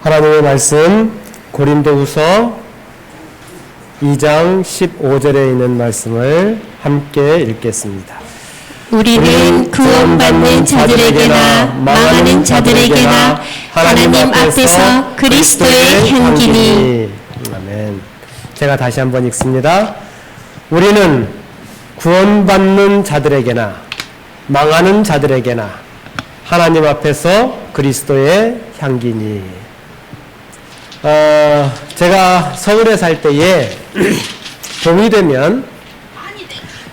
하나님의 말씀 고린도후서 2장 15절에 있는 말씀을 함께 읽겠습니다. 우리는 구원받는 자들에게나 망하는 자들에게나 하나님 앞에서 그리스도의 향기니. 아멘. 제가 다시 한번 읽습니다. 우리는 구원받는 자들에게나 망하는 자들에게나 하나님 앞에서 그리스도의 향기니. 제가 서울에 살 때에 봄이 되면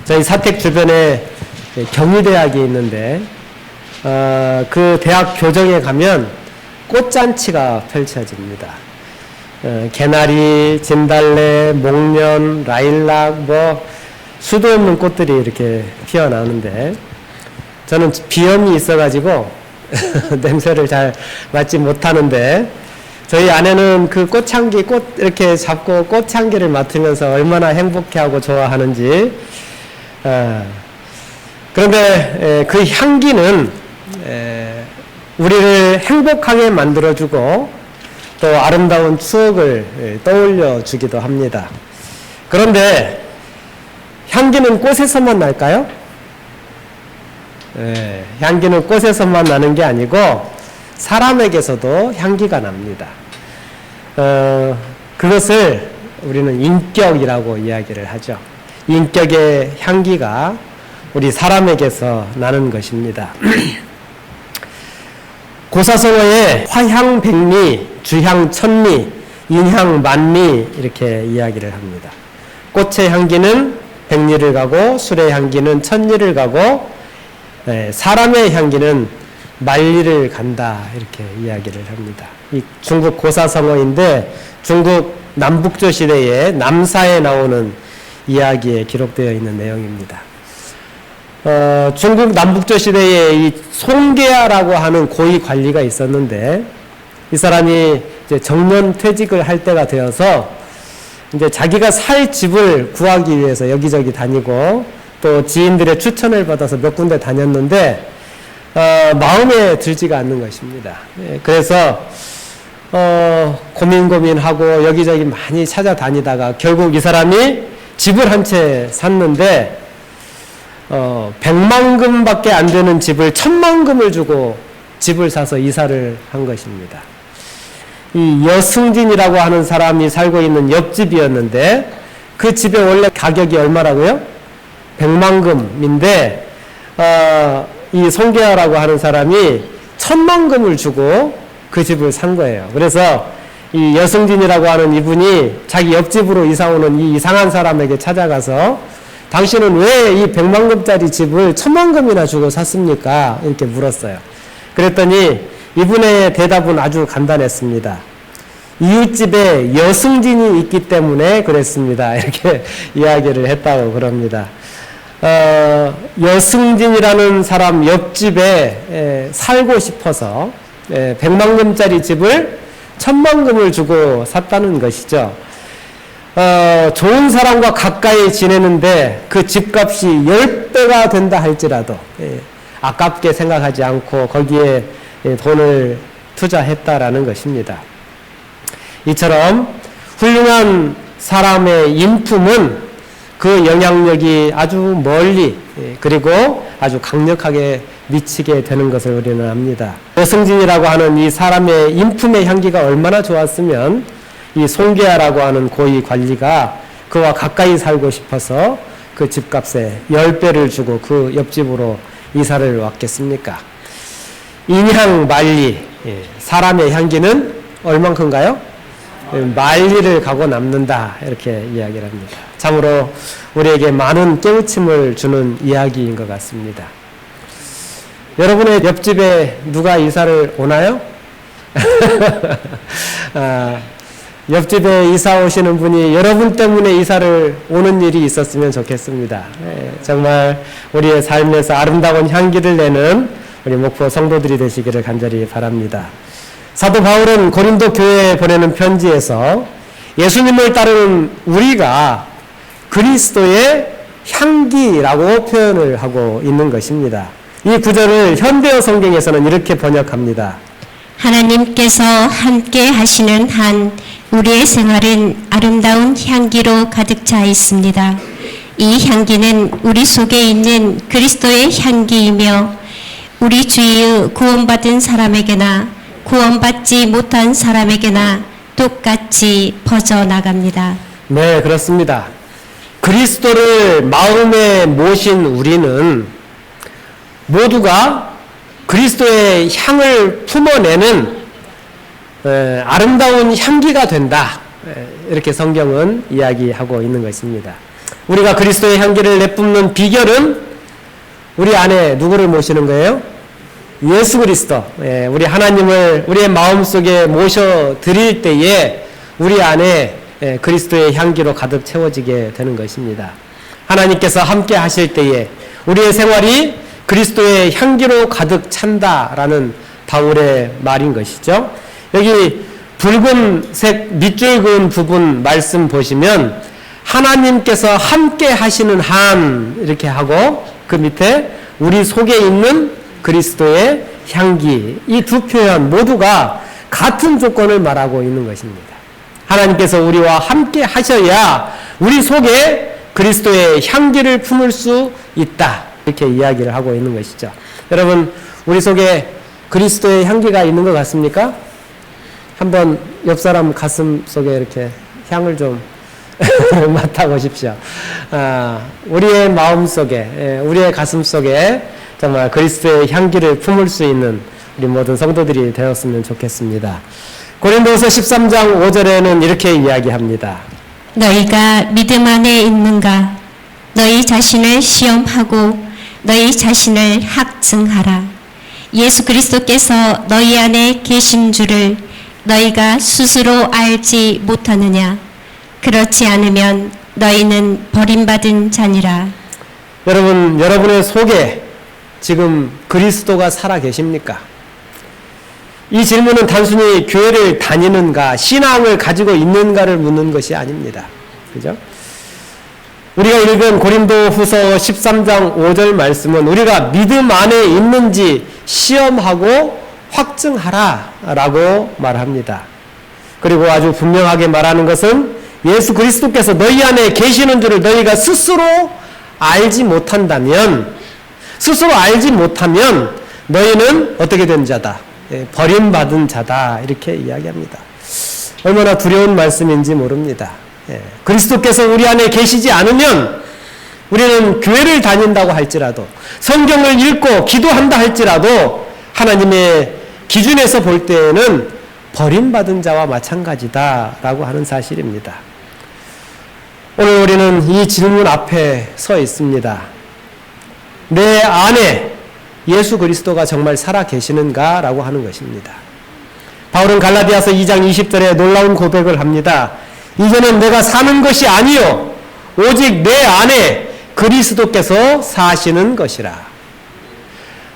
저희 사택 주변에 경희대학이 있는데 그 대학 교정에 가면 꽃잔치가 펼쳐집니다. 개나리, 진달래, 목련, 라일락 수도 없는 꽃들이 이렇게 피어나오는데 저는 비염이 있어가지고 냄새를 잘 맡지 못하는데 저희 아내는 그 꽃향기, 꽃 이렇게 잡고 꽃향기를 맡으면서 얼마나 행복해하고 좋아하는지. 그런데 그 향기는 우리를 행복하게 만들어주고 또 아름다운 추억을 떠올려 주기도 합니다. 그런데 향기는 꽃에서만 날까요? 향기는 꽃에서만 나는 게 아니고 사람에게서도 향기가 납니다. 그것을 우리는 인격이라고 이야기를 하죠. 인격의 향기가 우리 사람에게서 나는 것입니다. 고사성어에 화향 백리, 주향 천리, 인향 만리 이렇게 이야기를 합니다. 꽃의 향기는 백리를 가고 술의 향기는 천리를 가고 사람의 향기는 만리를 간다 이렇게 이야기를 합니다. 이 중국 고사성어인데 중국 남북조 시대에 남사에 나오는 이야기에 기록되어 있는 내용입니다. 중국 남북조 시대에 이 송계야라고 하는 고위 관리가 있었는데 이 사람이 이제 정년 퇴직을 할 때가 되어서 이제 자기가 살 집을 구하기 위해서 여기저기 다니고 또 지인들의 추천을 받아서 몇 군데 다녔는데 마음에 들지가 않는 것입니다. 그래서 고민하고 여기저기 많이 찾아다니다가 결국 이 사람이 집을 한 채 샀는데 100만금밖에 안 되는 집을 1000만금을 주고 집을 사서 이사를 한 것입니다. 이 여승진이라고 하는 사람이 살고 있는 옆집이었는데 그 집의 원래 가격이 얼마라고요? 100만금인데 이 송계야라고 하는 사람이 1000만금을 주고 그 집을 산 거예요. 그래서 이 여승진이라고 하는 이분이 자기 옆집으로 이사 오는 이 이상한 사람에게 찾아가서 당신은 왜 이 100만금짜리 집을 1000만금이나 주고 샀습니까? 이렇게 물었어요. 그랬더니 이분의 대답은 아주 간단했습니다. 이웃집에 여승진이 있기 때문에 그랬습니다. 이렇게 이야기를 했다고 그럽니다. 여승진이라는 사람 옆집에 살고 싶어서 100만금짜리 집을 1000만금을 주고 샀다는 것이죠. 좋은 사람과 가까이 지내는데 그 집값이 10배가 된다 할지라도 아깝게 생각하지 않고 거기에 돈을 투자했다라는 것입니다. 이처럼 훌륭한 사람의 인품은 그 영향력이 아주 멀리 그리고 아주 강력하게 미치게 되는 것을 우리는 압니다. 여승진이라고 하는 이 사람의 인품의 향기가 얼마나 좋았으면 이 송계야라고 하는 고위 관리가 그와 가까이 살고 싶어서 그 집값에 10배를 주고 그 옆집으로 이사를 왔겠습니까? 인향 만리, 사람의 향기는 얼만큼가요? 만리를 가고 남는다 이렇게 이야기를 합니다. 참으로 우리에게 많은 깨우침을 주는 이야기인 것 같습니다. 여러분의 옆집에 누가 이사를 오나요? 옆집에 이사 오시는 분이 여러분 때문에 이사를 오는 일이 있었으면 좋겠습니다. 정말 우리의 삶에서 아름다운 향기를 내는 우리 목포 성도들이 되시기를 간절히 바랍니다. 사도 바울은 고린도 교회에 보내는 편지에서 예수님을 따르는 우리가 그리스도의 향기라고 표현을 하고 있는 것입니다. 이 구절을 현대어 성경에서는 이렇게 번역합니다. 하나님께서 함께 하시는 한 우리의 생활은 아름다운 향기로 가득 차 있습니다. 이 향기는 우리 속에 있는 그리스도의 향기이며 우리 주위의 구원받은 사람에게나 구원받지 못한 사람에게나 똑같이 퍼져나갑니다. 네, 그렇습니다. 그리스도를 마음에 모신 우리는 모두가 그리스도의 향을 품어내는 아름다운 향기가 된다. 이렇게 성경은 이야기하고 있는 것입니다. 우리가 그리스도의 향기를 내뿜는 비결은 우리 안에 누구를 모시는 거예요? 예수 그리스도. 우리 하나님을 우리의 마음속에 모셔드릴 때에 우리 안에 그리스도의 향기로 가득 채워지게 되는 것입니다. 하나님께서 함께 하실 때에 우리의 생활이 그리스도의 향기로 가득 찬다라는 바울의 말인 것이죠. 여기 붉은색 밑줄 그은 부분 말씀 보시면 하나님께서 함께 하시는 한 이렇게 하고 그 밑에 우리 속에 있는 그리스도의 향기, 이 두 표현 모두가 같은 조건을 말하고 있는 것입니다. 하나님께서 우리와 함께 하셔야 우리 속에 그리스도의 향기를 품을 수 있다. 이렇게 이야기를 하고 있는 것이죠. 여러분, 우리 속에 그리스도의 향기가 있는 것 같습니까? 한번 옆 사람 가슴 속에 이렇게 향을 좀 맡아보십시오. 우리의 마음 속에, 우리의 가슴 속에 정말 그리스도의 향기를 품을 수 있는 우리 모든 성도들이 되었으면 좋겠습니다. 고린도서 13장 5절에는 이렇게 이야기합니다. 너희가 믿음 안에 있는가? 너희 자신을 시험하고 너희 자신을 학증하라. 예수 그리스도께서 너희 안에 계신 줄을 너희가 스스로 알지 못하느냐? 그렇지 않으면 너희는 버림받은 자니라. 여러분, 여러분의 속에 지금 그리스도가 살아 계십니까? 이 질문은 단순히 교회를 다니는가, 신앙을 가지고 있는가를 묻는 것이 아닙니다. 그죠? 우리가 읽은 고린도 후서 13장 5절 말씀은 우리가 믿음 안에 있는지 시험하고 확증하라 라고 말합니다. 그리고 아주 분명하게 말하는 것은 예수 그리스도께서 너희 안에 계시는 줄을 너희가 스스로 알지 못하면 너희는 어떻게 된 자다? 버림받은 자다. 이렇게 이야기합니다. 얼마나 두려운 말씀인지 모릅니다. 그리스도께서 우리 안에 계시지 않으면 우리는 교회를 다닌다고 할지라도 성경을 읽고 기도한다 할지라도 하나님의 기준에서 볼 때에는 버림받은 자와 마찬가지다라고 하는 사실입니다. 오늘 우리는 이 질문 앞에 서 있습니다. 내 안에 예수 그리스도가 정말 살아 계시는가? 라고 하는 것입니다. 바울은 갈라디아서 2장 20절에 놀라운 고백을 합니다. 이제는 내가 사는 것이 아니요 오직 내 안에 그리스도께서 사시는 것이라.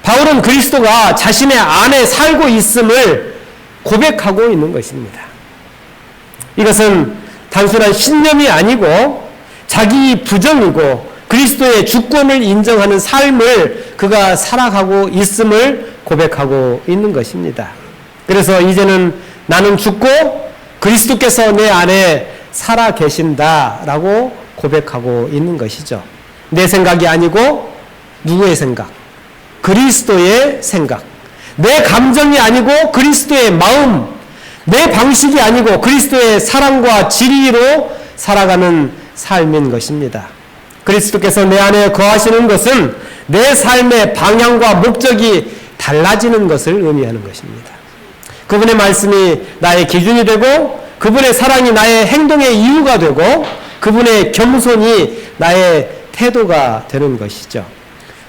바울은 그리스도가 자신의 안에 살고 있음을 고백하고 있는 것입니다. 이것은 단순한 신념이 아니고 자기 부정이고 그리스도의 주권을 인정하는 삶을 그가 살아가고 있음을 고백하고 있는 것입니다. 그래서 이제는 나는 죽고 그리스도께서 내 안에 살아 계신다라고 고백하고 있는 것이죠. 내 생각이 아니고 누구의 생각? 그리스도의 생각. 내 감정이 아니고 그리스도의 마음. 내 방식이 아니고 그리스도의 사랑과 진리로 살아가는 삶인 것입니다. 그리스도께서 내 안에 거하시는 것은 내 삶의 방향과 목적이 달라지는 것을 의미하는 것입니다. 그분의 말씀이 나의 기준이 되고 그분의 사랑이 나의 행동의 이유가 되고 그분의 겸손이 나의 태도가 되는 것이죠.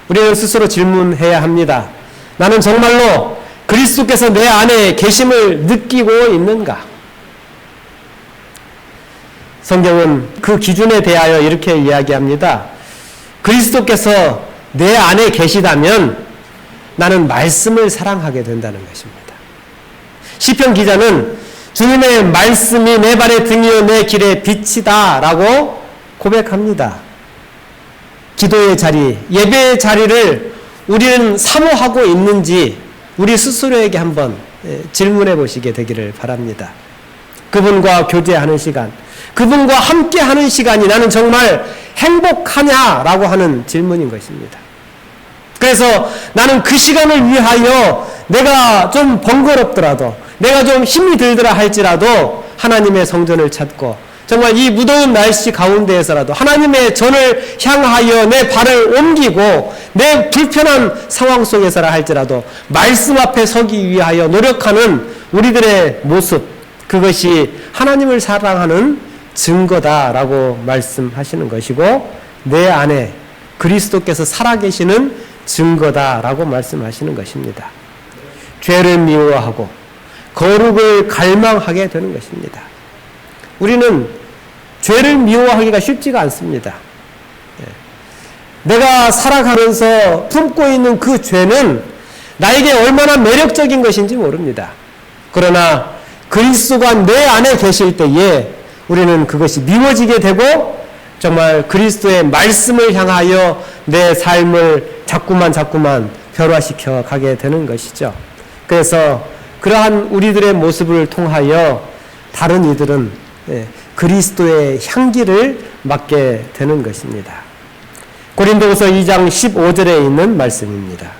우리는 스스로 질문해야 합니다. 나는 정말로 그리스도께서 내 안에 계심을 느끼고 있는가? 성경은 그 기준에 대하여 이렇게 이야기합니다. 그리스도께서 내 안에 계시다면 나는 말씀을 사랑하게 된다는 것입니다. 시편 기자는 주님의 말씀이 내 발의 등이요 내 길의 빛이다 라고 고백합니다. 기도의 자리, 예배의 자리를 우리는 사모하고 있는지 우리 스스로에게 한번 질문해 보시게 되기를 바랍니다. 그분과 교제하는 시간, 그분과 함께하는 시간이 나는 정말 행복하냐라고 하는 질문인 것입니다. 그래서 나는 그 시간을 위하여 내가 좀 번거롭더라도, 내가 좀 힘이 들더라 할지라도 하나님의 성전을 찾고, 정말 이 무더운 날씨 가운데에서라도 하나님의 전을 향하여 내 발을 옮기고 내 불편한 상황 속에서라 할지라도 말씀 앞에 서기 위하여 노력하는 우리들의 모습, 그것이 하나님을 사랑하는 증거다라고 말씀하시는 것이고, 내 안에 그리스도께서 살아계시는 증거다라고 말씀하시는 것입니다. 죄를 미워하고 거룩을 갈망하게 되는 것입니다. 우리는 죄를 미워하기가 쉽지가 않습니다. 내가 살아가면서 품고 있는 그 죄는 나에게 얼마나 매력적인 것인지 모릅니다. 그러나 그리스도가 내 안에 계실 때에 우리는 그것이 미워지게 되고 정말 그리스도의 말씀을 향하여 내 삶을 자꾸만 변화시켜 가게 되는 것이죠. 그래서 그러한 우리들의 모습을 통하여 다른 이들은 그리스도의 향기를 맡게 되는 것입니다. 고린도후서 2장 15절에 있는 말씀입니다.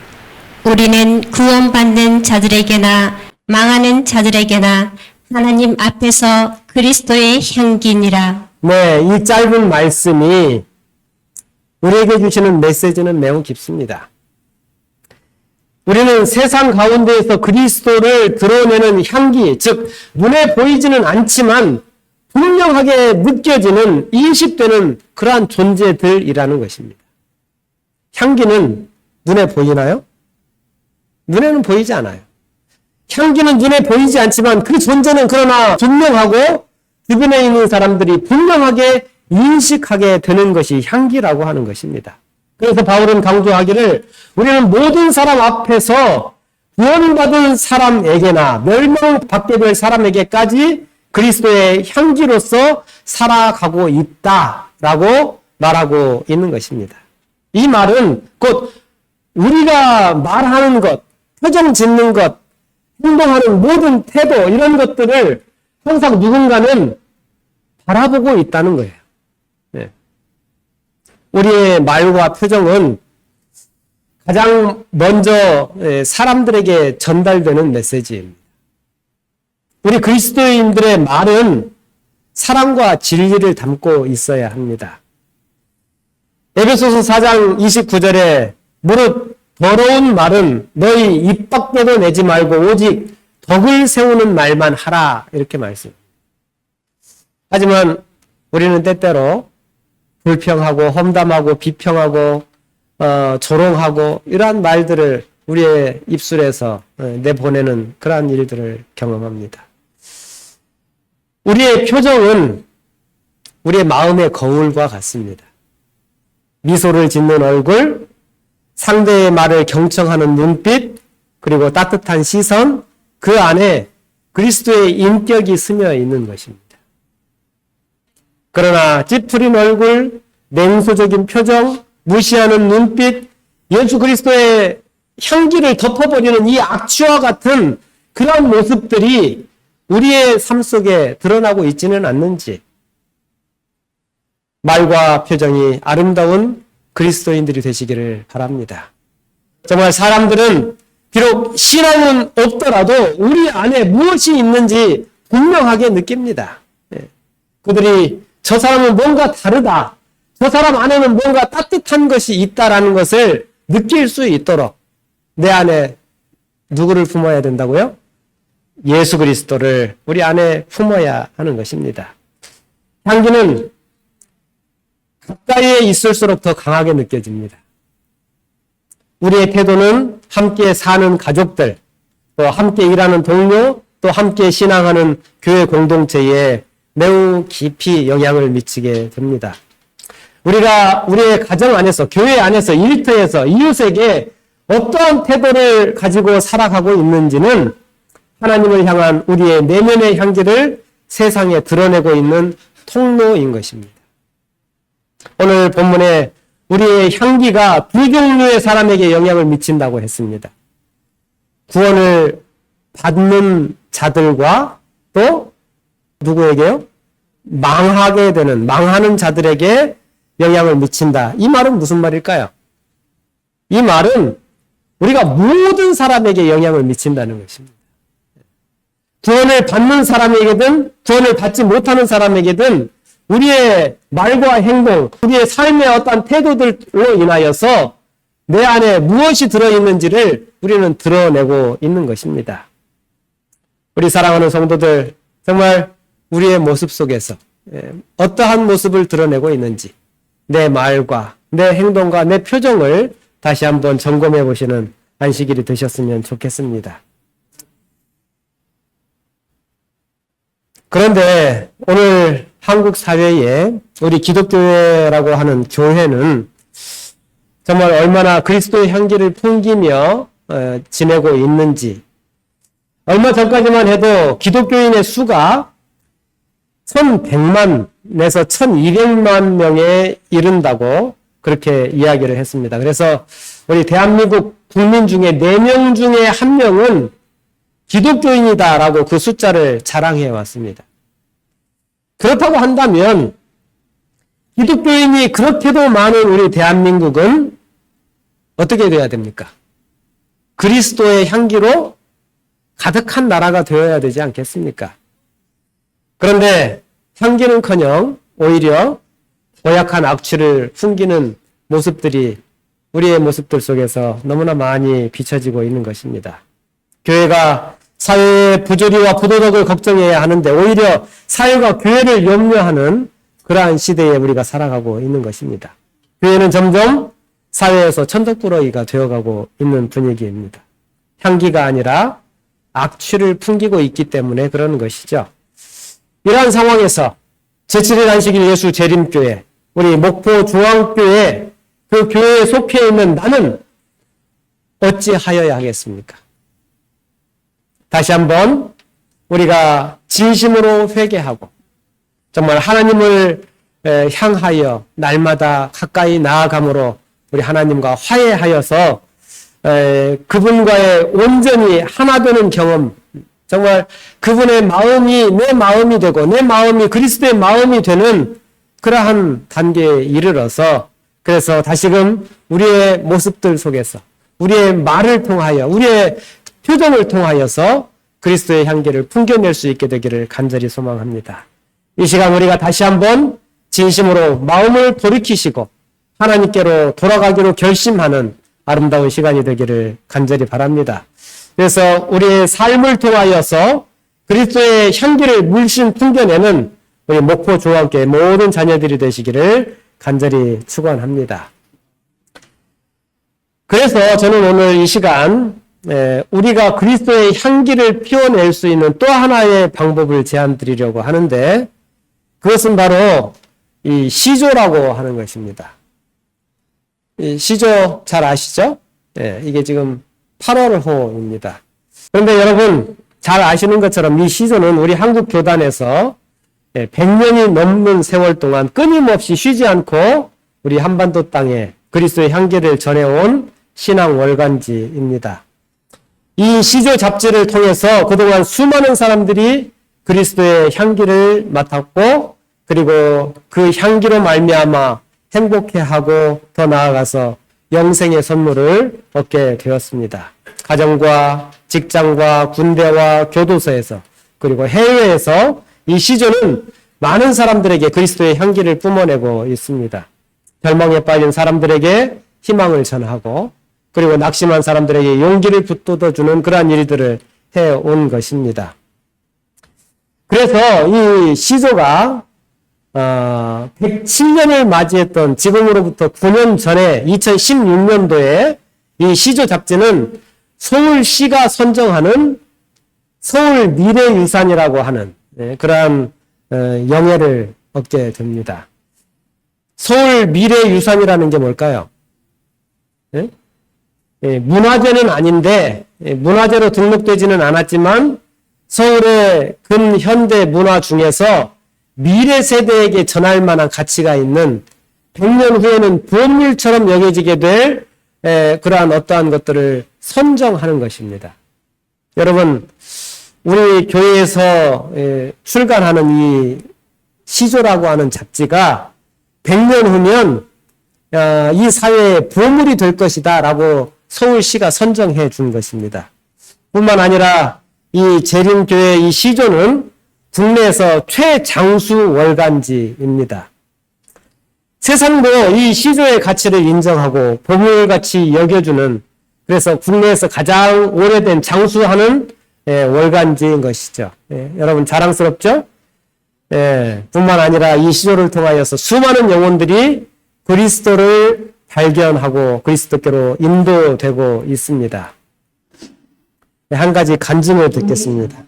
우리는 구원받는 자들에게나 망하는 자들에게나 하나님 앞에서 그리스도의 향기니라. 네, 이 짧은 말씀이 우리에게 주시는 메시지는 매우 깊습니다. 우리는 세상 가운데에서 그리스도를 드러내는 향기, 즉 눈에 보이지는 않지만 분명하게 느껴지는, 인식되는 그러한 존재들이라는 것입니다. 향기는 눈에 보이나요? 눈에는 보이지 않아요. 향기는 눈에 보이지 않지만 그 존재는 그러나 분명하고 주변에 있는 사람들이 분명하게 인식하게 되는 것이 향기라고 하는 것입니다. 그래서 바울은 강조하기를 우리는 모든 사람 앞에서 구원받은 사람에게나 멸망받게 될 사람에게까지 그리스도의 향기로서 살아가고 있다라고 말하고 있는 것입니다. 이 말은 곧 우리가 말하는 것, 표정 짓는 것, 행동하는 모든 태도, 이런 것들을 항상 누군가는 바라보고 있다는 거예요. 네. 우리의 말과 표정은 가장 먼저 사람들에게 전달되는 메시지입니다. 우리 그리스도인들의 말은 사랑과 진리를 담고 있어야 합니다. 에베소서 4장 29절에 무릇 더러운 말은 너희 입 밖에도 내지 말고 오직 덕을 세우는 말만 하라, 이렇게 말씀. 하지만 우리는 때때로 불평하고 험담하고 비평하고 조롱하고 이러한 말들을 우리의 입술에서 내보내는 그러한 일들을 경험합니다. 우리의 표정은 우리의 마음의 거울과 같습니다. 미소를 짓는 얼굴, 상대의 말을 경청하는 눈빛, 그리고 따뜻한 시선, 그 안에 그리스도의 인격이 스며 있는 것입니다. 그러나 찌푸린 얼굴, 냉소적인 표정, 무시하는 눈빛, 예수 그리스도의 향기를 덮어버리는 이 악취와 같은 그런 모습들이 우리의 삶 속에 드러나고 있지는 않는지, 말과 표정이 아름다운 그리스도인들이 되시기를 바랍니다. 정말 사람들은 비록 신앙은 없더라도 우리 안에 무엇이 있는지 분명하게 느낍니다. 그들이 저 사람은 뭔가 다르다, 저 사람 안에는 뭔가 따뜻한 것이 있다라는 것을 느낄 수 있도록 내 안에 누구를 품어야 된다고요? 예수 그리스도를 우리 안에 품어야 하는 것입니다. 향기는 가까이에 있을수록 더 강하게 느껴집니다. 우리의 태도는 함께 사는 가족들, 또 함께 일하는 동료, 또 함께 신앙하는 교회 공동체에 매우 깊이 영향을 미치게 됩니다. 우리가 우리의 가정 안에서, 교회 안에서, 일터에서 이웃에게 어떠한 태도를 가지고 살아가고 있는지는 하나님을 향한 우리의 내면의 향기를 세상에 드러내고 있는 통로인 것입니다. 오늘 본문에 우리의 향기가 두 종류의 사람에게 영향을 미친다고 했습니다. 구원을 받는 자들과 또 누구에게요? 망하는 자들에게 영향을 미친다. 이 말은 무슨 말일까요? 이 말은 우리가 모든 사람에게 영향을 미친다는 것입니다. 구원을 받는 사람에게든 구원을 받지 못하는 사람에게든 우리의 말과 행동, 우리의 삶의 어떠한 태도들로 인하여서 내 안에 무엇이 들어있는지를 우리는 드러내고 있는 것입니다. 우리 사랑하는 성도들, 정말 우리의 모습 속에서 어떠한 모습을 드러내고 있는지 내 말과 내 행동과 내 표정을 다시 한번 점검해 보시는 안식일이 되셨으면 좋겠습니다. 그런데 오늘 한국 사회에 우리 기독교회라고 하는 교회는 정말 얼마나 그리스도의 향기를 풍기며 지내고 있는지, 얼마 전까지만 해도 기독교인의 수가 1100만에서 1200만 명에 이른다고 그렇게 이야기를 했습니다. 그래서 우리 대한민국 국민 중에 4명 중에 1명은 기독교인이다라고 그 숫자를 자랑해 왔습니다. 그렇다고 한다면 기독교인이 그렇게도 많은 우리 대한민국은 어떻게 돼야 됩니까? 그리스도의 향기로 가득한 나라가 되어야 되지 않겠습니까? 그런데 향기는커녕 오히려 고약한 악취를 풍기는 모습들이 우리의 모습들 속에서 너무나 많이 비춰지고 있는 것입니다. 교회가 사회의 부조리와 부도덕을 걱정해야 하는데 오히려 사회가 교회를 염려하는 그러한 시대에 우리가 살아가고 있는 것입니다. 교회는 점점 사회에서 천덕꾸러기가 되어가고 있는 분위기입니다. 향기가 아니라 악취를 풍기고 있기 때문에 그러는 것이죠. 이러한 상황에서 제7일 안식일 예수 재림교회, 우리 목포 중앙교회, 그 교회에 속해 있는 나는 어찌하여야 하겠습니까? 다시 한번 우리가 진심으로 회개하고 정말 하나님을 향하여 날마다 가까이 나아감으로 우리 하나님과 화해하여서 그분과의 온전히 하나 되는 경험, 정말 그분의 마음이 내 마음이 되고 내 마음이 그리스도의 마음이 되는 그러한 단계에 이르러서 그래서 다시금 우리의 모습들 속에서 우리의 말을 통하여 우리의 표정을 통하여서 그리스도의 향기를 풍겨낼 수 있게 되기를 간절히 소망합니다. 이 시간 우리가 다시 한번 진심으로 마음을 돌이키시고 하나님께로 돌아가기로 결심하는 아름다운 시간이 되기를 간절히 바랍니다. 그래서 우리의 삶을 통하여서 그리스도의 향기를 물씬 풍겨내는 우리 목포 중앙교회 모든 자녀들이 되시기를 간절히 축원합니다. 그래서 저는 오늘 이 시간 우리가 그리스도의 향기를 피워낼 수 있는 또 하나의 방법을 제안드리려고 하는데 그것은 바로 이 시조라고 하는 것입니다. 이 시조 잘 아시죠? 이게 지금 8월호입니다. 그런데 여러분 잘 아시는 것처럼 이 시조는 우리 한국 교단에서 100년이 넘는 세월 동안 끊임없이 쉬지 않고 우리 한반도 땅에 그리스도의 향기를 전해온 신앙 월간지입니다. 이 시조 잡지를 통해서 그동안 수많은 사람들이 그리스도의 향기를 맡았고 그리고 그 향기로 말미암아 행복해하고 더 나아가서 영생의 선물을 얻게 되었습니다. 가정과 직장과 군대와 교도소에서 그리고 해외에서 이 시조는 많은 사람들에게 그리스도의 향기를 뿜어내고 있습니다. 절망에 빠진 사람들에게 희망을 전하고 그리고 낙심한 사람들에게 용기를 북돋아주는 그러한 일들을 해온 것입니다. 그래서 이 시조가 107년을 맞이했던 지금으로부터 9년 전에 2016년도에 이 시조 잡지는 서울시가 선정하는 서울 미래유산이라고 하는 그러한 영예를 얻게 됩니다. 서울 미래유산이라는 게 뭘까요? 문화재는 아닌데 문화재로 등록되지는 않았지만 서울의 근현대 문화 중에서 미래 세대에게 전할 만한 가치가 있는 100년 후에는 보물처럼 여겨지게 될 그러한 어떠한 것들을 선정하는 것입니다. 여러분, 우리 교회에서 출간하는 이 시조라고 하는 잡지가 100년 후면 이 사회의 보물이 될 것이다 라고 서울시가 선정해 준 것입니다. 뿐만 아니라 이 재림교회 이 시조는 국내에서 최장수 월간지입니다. 세상도 이 시조의 가치를 인정하고 보물같이 여겨주는, 그래서 국내에서 가장 오래된 장수하는 월간지인 것이죠. 여러분 자랑스럽죠? 뿐만 아니라 이 시조를 통하여서 수많은 영혼들이 그리스도를 발견하고 그리스도께로 인도되고 있습니다. 한 가지 간증을 듣겠습니다.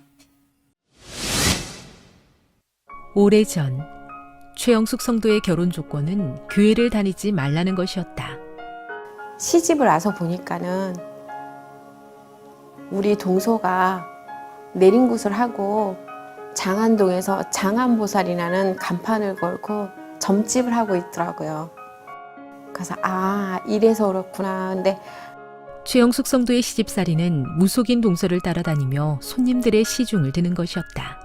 오래전 최영숙 성도의 결혼 조건은 교회를 다니지 말라는 것이었다. 시집을 와서 보니까는 우리 동서가 내린굿을 하고 장안동에서 장안보살이라는 간판을 걸고 점집을 하고 있더라고요. 그래서 이래서 그렇구나. 근데 최영숙 성도의 시집살이는 무속인 동서를 따라다니며 손님들의 시중을 드는 것이었다.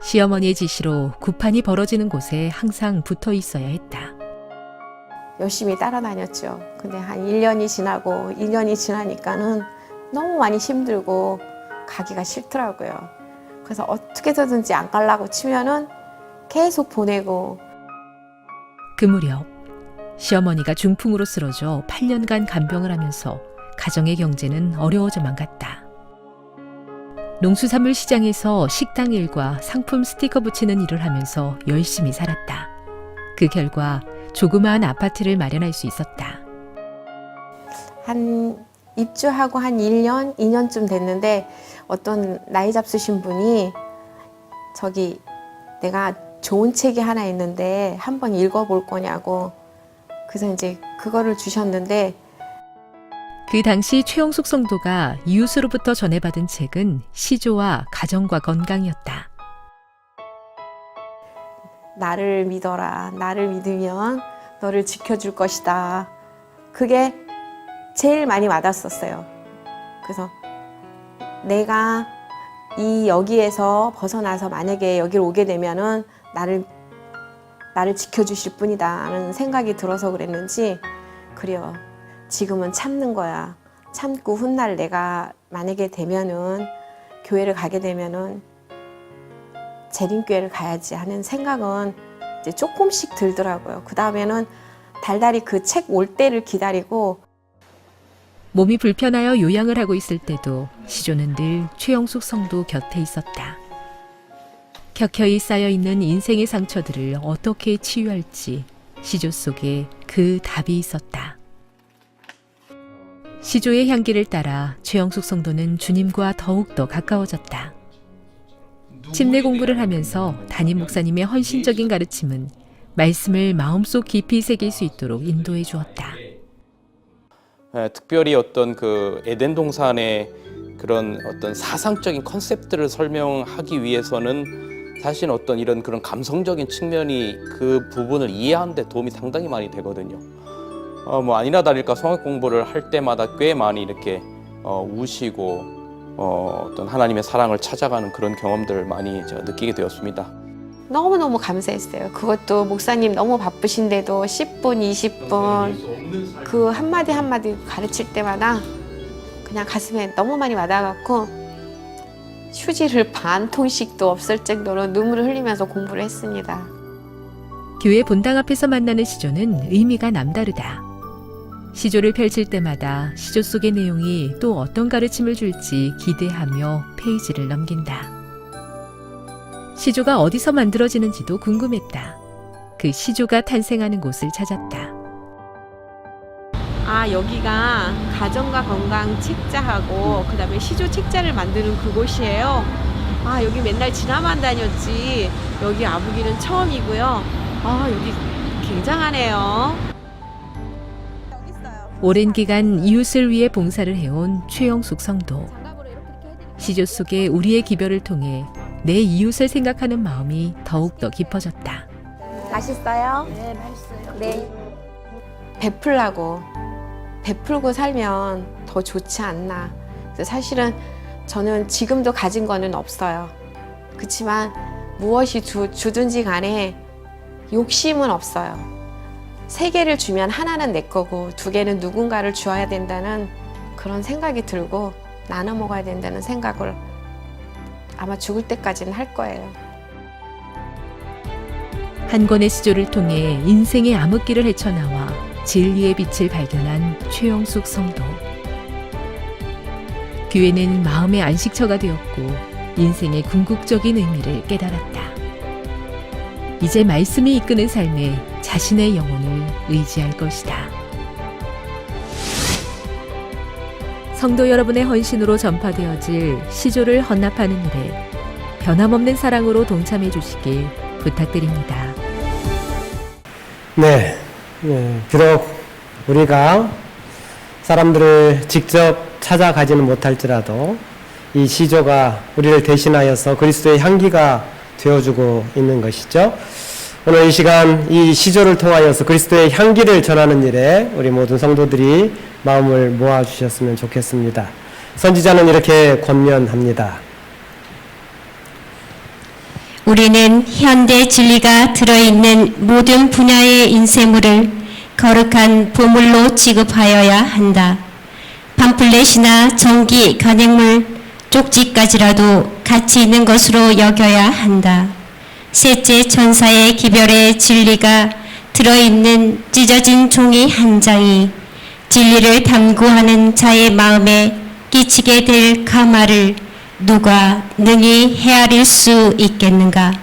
시어머니의 지시로 굿판이 벌어지는 곳에 항상 붙어 있어야 했다. 열심히 따라다녔죠. 근데 한 1년이 지나고 2년이 지나니까는 너무 많이 힘들고 가기가 싫더라고요. 그래서 어떻게 해서든지 안 가려고 치면은 계속 보내고. 그 무렵 시어머니가 중풍으로 쓰러져 8년간 간병을 하면서 가정의 경제는 어려워져만 갔다. 농수산물 시장에서 식당 일과 상품 스티커 붙이는 일을 하면서 열심히 살았다. 그 결과 조그마한 아파트를 마련할 수 있었다. 한 입주하고 한 1년, 2년쯤 됐는데 어떤 나이 잡수신 분이 저기 내가 좋은 책이 하나 있는데 한번 읽어볼 거냐고. 그래서 이제 그거를 주셨는데 그 당시 최영숙 성도가 이웃으로부터 전해받은 책은 시조와 가정과 건강이었다. 나를 믿어라. 나를 믿으면 너를 지켜줄 것이다. 그게 제일 많이 와닿았었어요. 그래서 내가 여기에서 벗어나서 만약에 여기를 오게 되면은 나를 지켜주실 분이다라는 생각이 들어서 그랬는지, 그래요. 지금은 참는 거야. 참고 훗날 내가 만약에 되면은 교회를 가게 되면은 재림교회를 가야지 하는 생각은 이제 조금씩 들더라고요. 그 다음에는 달달이 그 책 올 때를 기다리고. 몸이 불편하여 요양을 하고 있을 때도 시조는 늘 최영숙 성도 곁에 있었다. 켜켜이 쌓여있는 인생의 상처들을 어떻게 치유할지 시조 속에 그 답이 있었다. 시조의 향기를 따라 최영숙 성도는 주님과 더욱더 가까워졌다. 침례 공부를 하면서 담임 목사님의 헌신적인 가르침은 말씀을 마음속 깊이 새길 수 있도록 인도해 주었다. 특별히 어떤 그 에덴 동산의 그런 어떤 사상적인 컨셉들을 설명하기 위해서는 사실 어떤 이런 그런 감성적인 측면이 그 부분을 이해하는 데 도움이 상당히 많이 되거든요. 뭐 아니나 다를까 성역 공부를 할 때마다 꽤 많이 이렇게 우시고 어떤 하나님의 사랑을 찾아가는 그런 경험들을 많이 제가 느끼게 되었습니다. 너무너무 감사했어요. 그것도 목사님 너무 바쁘신데도 10분, 20분 그 한마디 한마디 가르칠 때마다 그냥 가슴에 너무 많이 와닿아갖고 휴지를 반 통씩도 없을 정도로 눈물을 흘리면서 공부를 했습니다. 교회 본당 앞에서 만나는 시조는 의미가 남다르다. 시조를 펼칠 때마다 시조 속의 내용이 또 어떤 가르침을 줄지 기대하며 페이지를 넘긴다. 시조가 어디서 만들어지는지도 궁금했다. 그 시조가 탄생하는 곳을 찾았다. 여기가 가정과 건강 책자하고 그다음에 시조 책자를 만드는 그곳이에요. 여기 맨날 지나만 다녔지 여기 와보기는 처음이고요. 여기 굉장하네요. 오랜 기간 이웃을 위해 봉사를 해온 최영숙 성도. 시조 속에 우리의 기별을 통해 내 이웃을 생각하는 마음이 더욱더 깊어졌다. 맛있어요? 네, 맛있어요. 네. 베풀고 살면 더 좋지 않나. 그래서 사실은 저는 지금도 가진 거는 없어요. 그렇지만 무엇이 주든지 간에 욕심은 없어요. 3개를 주면 하나는 내 거고 2개는 누군가를 주어야 된다는 그런 생각이 들고 나눠 먹어야 된다는 생각을 아마 죽을 때까지는 할 거예요. 한 권의 시조를 통해 인생의 암흑길을 헤쳐나와 진리의 빛을 발견한 최영숙 성도. 교회는 마음의 안식처가 되었고 인생의 궁극적인 의미를 깨달았다. 이제 말씀이 이끄는 삶에 자신의 영혼을 의지할 것이다. 성도 여러분의 헌신으로 전파되어질 시조를 헌납하는 일에 변함없는 사랑으로 동참해 주시길 부탁드립니다. 네, 비록 우리가 사람들을 직접 찾아가지는 못할지라도 이 시조가 우리를 대신하여서 그리스도의 향기가 되어주고 있는 것이죠. 오늘 이 시간 이 시조를 통하여서 그리스도의 향기를 전하는 일에 우리 모든 성도들이 마음을 모아주셨으면 좋겠습니다. 선지자는 이렇게 권면합니다. 우리는 현대 진리가 들어있는 모든 분야의 인쇄물을 거룩한 보물로 취급하여야 한다. 팜플렛이나 전기 간행물, 쪽지까지라도 가치 있는 것으로 여겨야 한다. 셋째 천사의 기별의 진리가 들어있는 찢어진 종이 한 장이 진리를 탐구하는 자의 마음에 끼치게 될 가마를 누가 능히 헤아릴 수 있겠는가?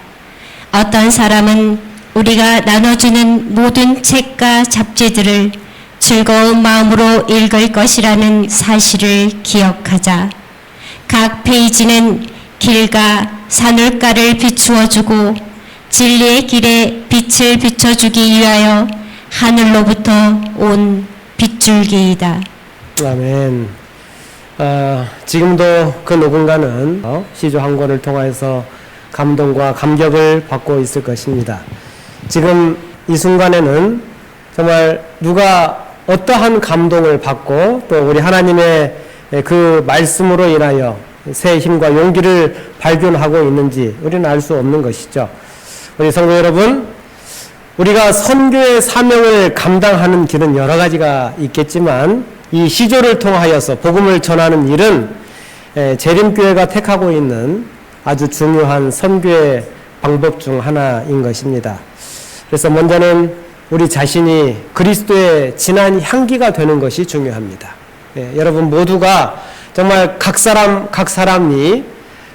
어떤 사람은 우리가 나눠주는 모든 책과 잡지들을 즐거운 마음으로 읽을 것이라는 사실을 기억하자. 각 페이지는 길가 산울가를 비추어주고 진리의 길에 빛을 비춰주기 위하여 하늘로부터 온 빗줄기이다. 아멘. 지금도 그 누군가는 시조 한 권을 통해서 감동과 감격을 받고 있을 것입니다. 지금 이 순간에는 정말 누가 어떠한 감동을 받고 또 우리 하나님의 그 말씀으로 인하여 새 힘과 용기를 발견하고 있는지 우리는 알 수 없는 것이죠. 우리 성도 여러분, 우리가 선교의 사명을 감당하는 길은 여러 가지가 있겠지만 이 시조를 통하여서 복음을 전하는 일은 재림교회가 택하고 있는 아주 중요한 선교의 방법 중 하나인 것입니다. 그래서 먼저는 우리 자신이 그리스도의 진한 향기가 되는 것이 중요합니다. 여러분 모두가 정말 각 사람이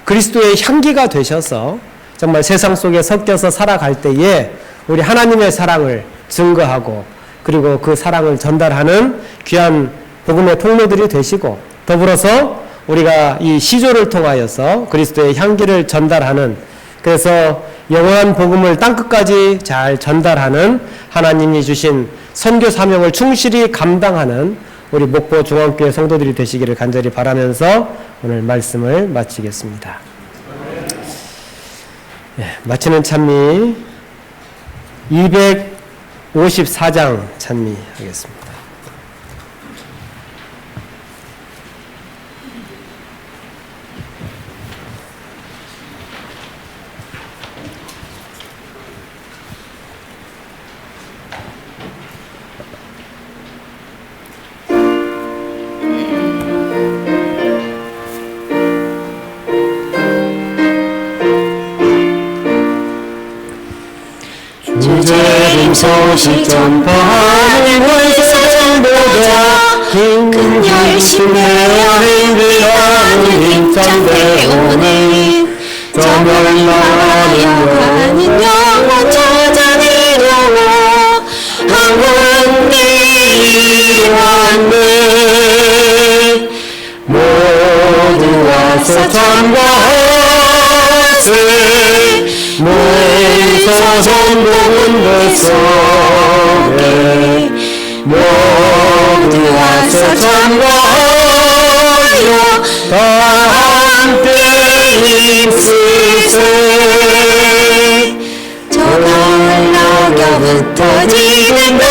그리스도의 향기가 되셔서 정말 세상 속에 섞여서 살아갈 때에 우리 하나님의 사랑을 증거하고 그리고 그 사랑을 전달하는 귀한 복음의 통로들이 되시고 더불어서 우리가 이 시조를 통하여서 그리스도의 향기를 전달하는 그래서 영원한 복음을 땅끝까지 잘 전달하는 하나님이 주신 선교 사명을 충실히 감당하는 우리 목포 중앙교회 성도들이 되시기를 간절히 바라면서 오늘 말씀을 마치겠습니다. 마치는 찬미 254장 찬미하겠습니다. 주재림 소식 전파하는 월세전보다 큰 열심에 행위하는 입장되오니 저멸 나라여 가는 영원 찾아내려고 항원이 왔네. 모두 와서 참가하세. 모여서 전복은 내 속에 모두 와서 참가하여 다 함께 힘쓰세. 저 가을 낙엽 흩어지는 널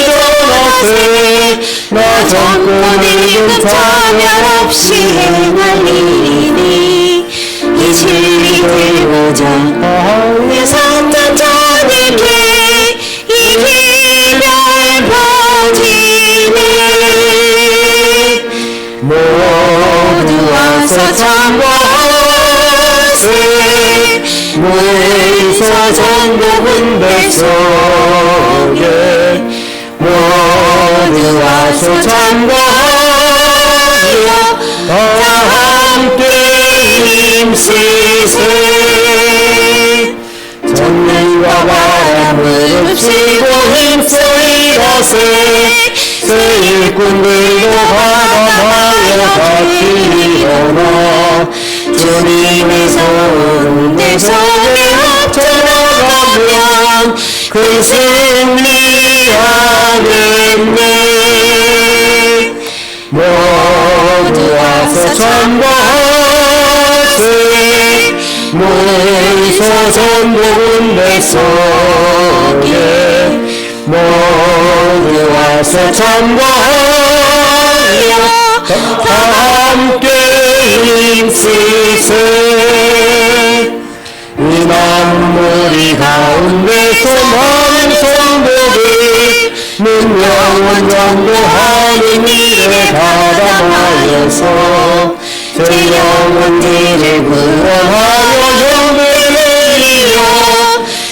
전하세. 하세 나 정권을 차별 없이 행하리니 이 진리 들고자 내 산전 자들께 이 기별 퍼지네 모두 와서 참고하세 모여서 전도 군대 속에 모두 와서 참고하여 다 함께 힘쓰세 전능과 바람을 흡시고 힘써 일하세 새 일꾼들도 과감하여 같이 일어나 주님의 성대 속에 합쳐나가면 그 승리하겠네 모두 와서 참가하세 모여서 전도군대 속에 모두 와서 참가하여 다 함께 힘쓰세 이 만물이 가운데서 많은 성도들 능력은 전도하는 일에 가담하여서 제 영혼들을 구원하여 영광을 이어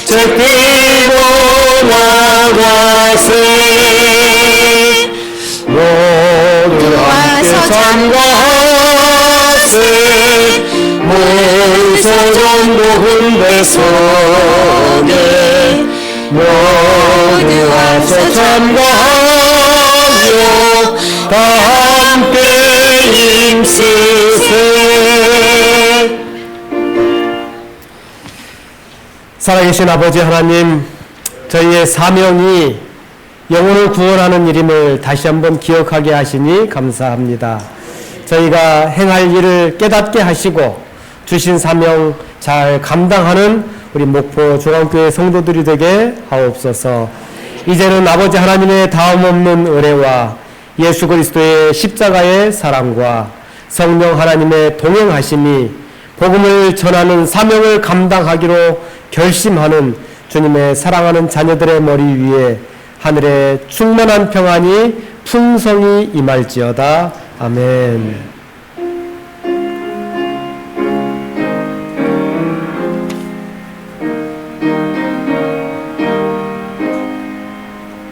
제끼고 나가세 모두 함께 참가하세 모여서 전도 군대 속에 모두 와서 참가하여 다 함께 힘쓰세 살아계신 아버지 하나님, 저희의 사명이 영혼을 구원하는 일임을 다시 한번 기억하게 하시니 감사합니다. 저희가 행할 일을 깨닫게 하시고 주신 사명 잘 감당하는 우리 목포 중앙교회 성도들이 되게 하옵소서. 이제는 아버지 하나님의 다음없는 은혜와 예수 그리스도의 십자가의 사랑과 성령 하나님의 동행하심이 복음을 전하는 사명을 감당하기로 결심하는 주님의 사랑하는 자녀들의 머리 위에 하늘의 충만한 평안이 풍성히 임할지어다. 아멘.